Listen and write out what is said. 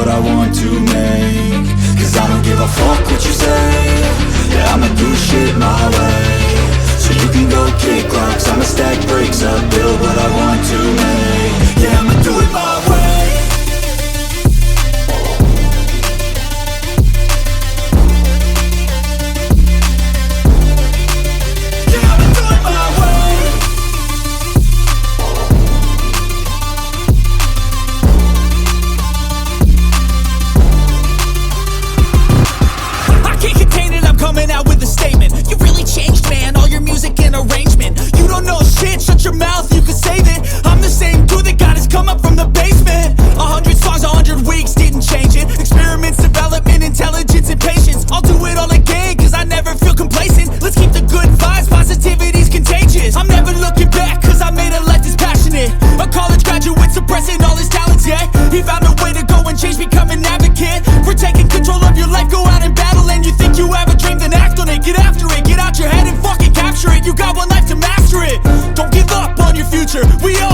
what I want to make. Cause I don't give a fuck what you say. Yeah, I'ma do shit my way. So you can go kick rocks, I'ma stack bricks up, build what I want to make. Yeah, I'ma do it my way. Coming out with a statement. You really changed, man, all your music and arrangement. You don't know shit, shut your mouth, you can save it. I'm the same dude that got his come up from the basement. 100 songs, 100 weeks, didn't change it. Experiments, development, intelligence, and patience. I'll do it all again, cause I never feel complacent. Let's keep the good vibes, positivity's contagious. I'm never looking back, cause I made a life that's passionate. A college graduate suppressing all his talents, yeah. He found a way to go and change, become an advocate. For taking control of your life, go out and battle. And you think you have a dream, then act on it. Get after it, get out your head and fucking capture it. You got one life to master it. Don't give up on your future, we all